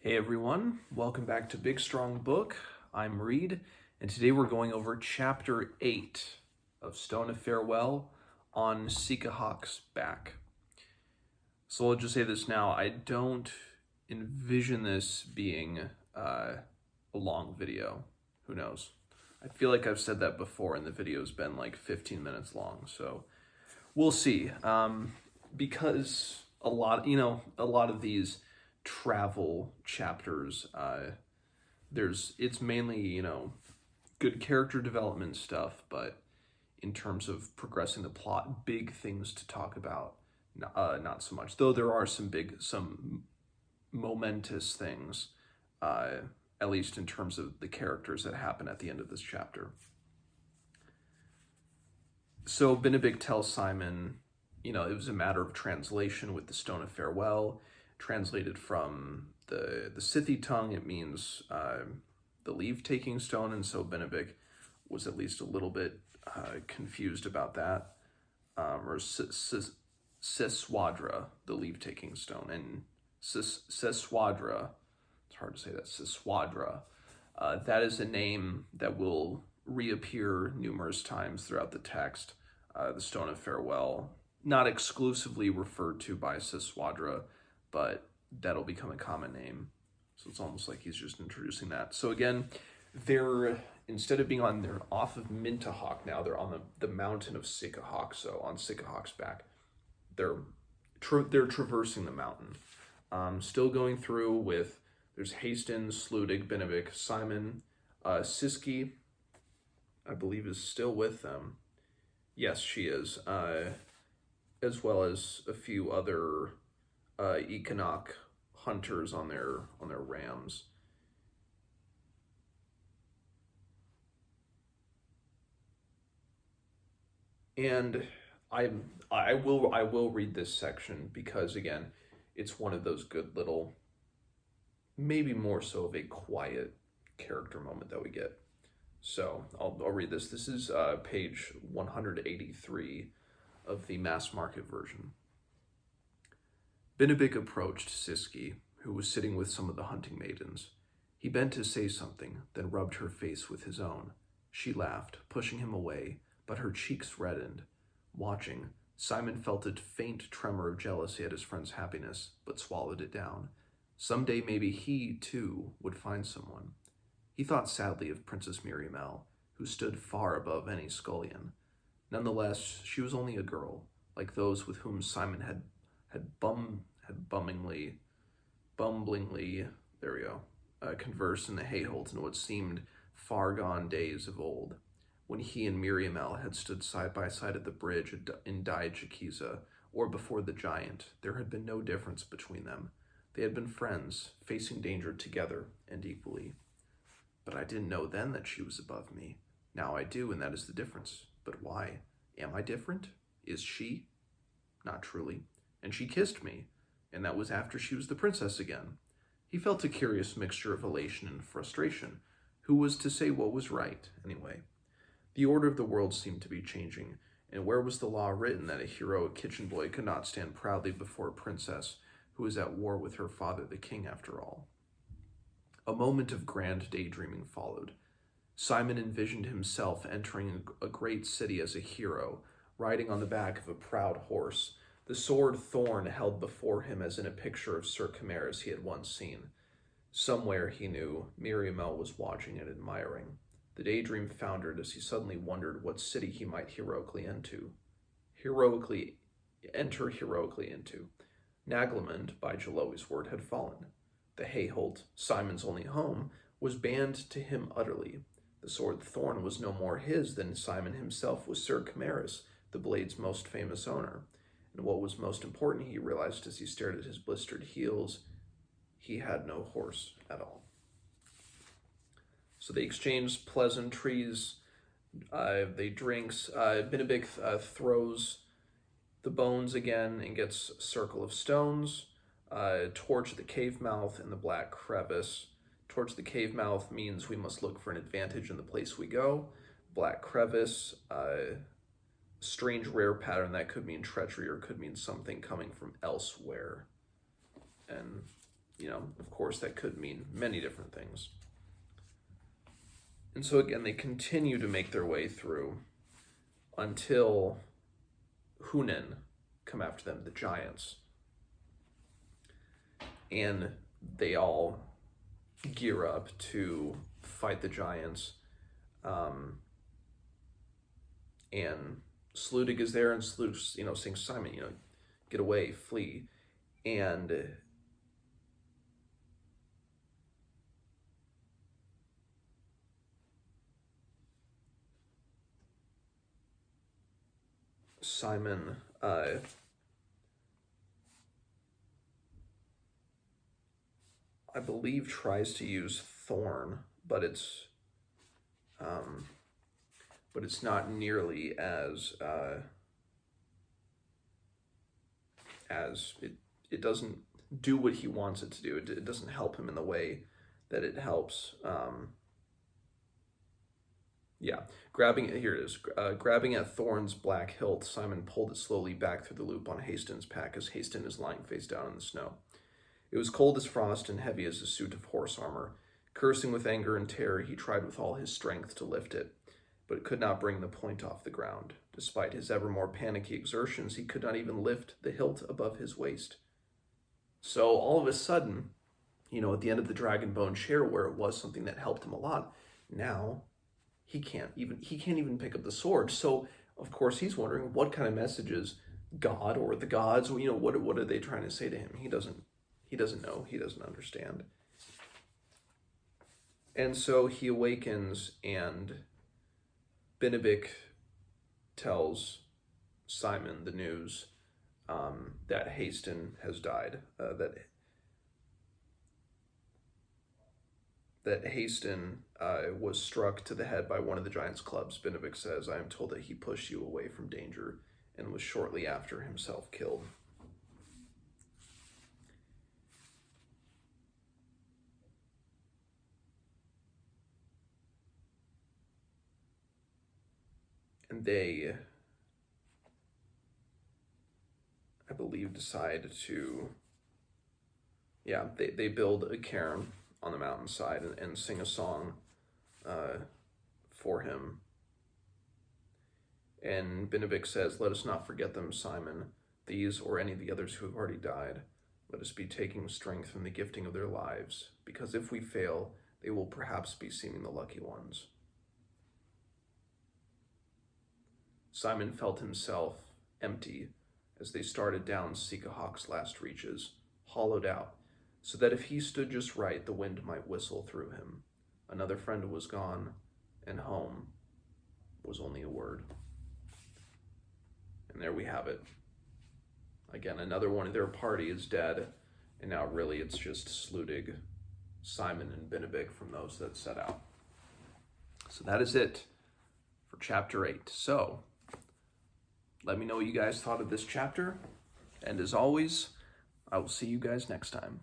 Hey everyone, welcome back to Big Strong Book. I'm Reed, and today we're going over Chapter 8 of Stone of Farewell on Sikkihoq's back. So I'll just say this now, I don't envision this being a long video. Who knows? I feel like I've said that before and the video's been like 15 minutes long, so we'll see. Because a lot of these travel chapters, it's mainly, good character development stuff, but in terms of progressing the plot, big things to talk about, not so much. Though there are some momentous things, at least in terms of the characters that happen at the end of this chapter. So Benedict tells Simon, it was a matter of translation with the Stone of Farewell. Translated from the Scythi tongue, it means the leave-taking stone, and so Benedict was at least a little bit confused about that. Or Seswadra, the leave-taking stone, and Seswadra, it's hard to say that, Seswadra, that is a name that will reappear numerous times throughout the text. The Stone of Farewell, not exclusively referred to by Seswadra, but that'll become a common name. So it's almost like he's just introducing that. So again, instead of being they're off of Mintahoq now, they're on the mountain of Sikkihoq, so on Sikkihoq's back. They're traversing the mountain. Still going through with, there's Hasten, Sludig, Benedict, Simon, Siski, I believe is still with them. Yes, she is. As well as a few other Sikkihoq hunters on their rams. And I will read this section because again, it's one of those good little, maybe more so of a quiet character moment that we get. So I'll read this. This is page 183 of the mass market version. Benedict approached Siski, who was sitting with some of the hunting maidens. He bent to say something, then rubbed her face with his own. She laughed, pushing him away, but her cheeks reddened. Watching, Simon felt a faint tremor of jealousy at his friend's happiness, but swallowed it down. Someday maybe he, too, would find someone. He thought sadly of Princess Miriamel, who stood far above any scullion. Nonetheless, she was only a girl, like those with whom Simon had bumblingly, conversed in the Hayholt in what seemed far-gone days of old, when he and Miriamel had stood side by side at the bridge in Daijakiza, or before the giant. There had been no difference between them. They had been friends, facing danger together and equally. But I didn't know then that she was above me. Now I do, and that is the difference. But why? Am I different? Is she? Not truly. And she kissed me, and that was after she was the princess again. He felt a curious mixture of elation and frustration. Who was to say what was right, anyway? The order of the world seemed to be changing, and where was the law written that a heroic kitchen boy could not stand proudly before a princess who was at war with her father, the king, after all? A moment of grand daydreaming followed. Simon envisioned himself entering a great city as a hero, riding on the back of a proud horse, the sword thorn held before him as in a picture of Sir Chimaeras he had once seen. Somewhere, he knew, Miriamel was watching and admiring. The daydream foundered as he suddenly wondered what city he might heroically enter heroically into. Naglemund, by Jalowi's word, had fallen. The Hayholt, Simon's only home, was banned to him utterly. The sword thorn was no more his than Simon himself was Sir Chimaeras, the blade's most famous owner. And what was most important, he realized as he stared at his blistered heels, he had no horse at all. So they exchange pleasantries, they drinks. Benedict throws the bones again and gets a circle of stones. Torch the cave mouth in the black crevice. Torch the cave mouth means we must look for an advantage in the place we go. Black crevice, strange rare pattern that could mean treachery or could mean something coming from elsewhere. And of course, that could mean many different things. And so again, they continue to make their way through until Hunan come after them, the giants. And they all gear up to fight the giants. And Sludig is there, and Sludig, saying, Simon, get away, flee. And Simon, I believe, tries to use thorn, but it's not nearly as it doesn't do what he wants it to do. It doesn't help him in the way that it helps. Here it is. Grabbing at Thorn's black hilt, Simon pulled it slowly back through the loop on Haston's pack as Haston is lying face down in the snow. It was cold as frost and heavy as a suit of horse armor. Cursing with anger and terror, he tried with all his strength to lift it, but could not bring the point off the ground. Despite his ever more panicky exertions, he could not even lift the hilt above his waist. So all of a sudden, at the end of the dragon bone chair, where it was something that helped him a lot, now he can't even pick up the sword. So of course he's wondering what kind of messages God or the gods, what are they trying to say to him? He doesn't know. He doesn't understand. And so he awakens, and Benedict tells Simon the news that Haston has died, that Haston was struck to the head by one of the giant's clubs. Benedict says, I am told that he pushed you away from danger and was shortly after himself killed. And they, I believe, decide to, they build a cairn on the mountainside and sing a song for him. And Benedict says, let us not forget them, Simon, these or any of the others who have already died. Let us be taking strength from the gifting of their lives, because if we fail, they will perhaps be seeming the lucky ones. Simon felt himself empty as they started down Sikkihoq's last reaches, hollowed out, so that if he stood just right, the wind might whistle through him. Another friend was gone, and home was only a word. And there we have it. Again, another one of their party is dead, and now really it's just Sludig, Simon, and Benedict from those that set out. So that is it for chapter 8. So let me know what you guys thought of this chapter, and as always, I will see you guys next time.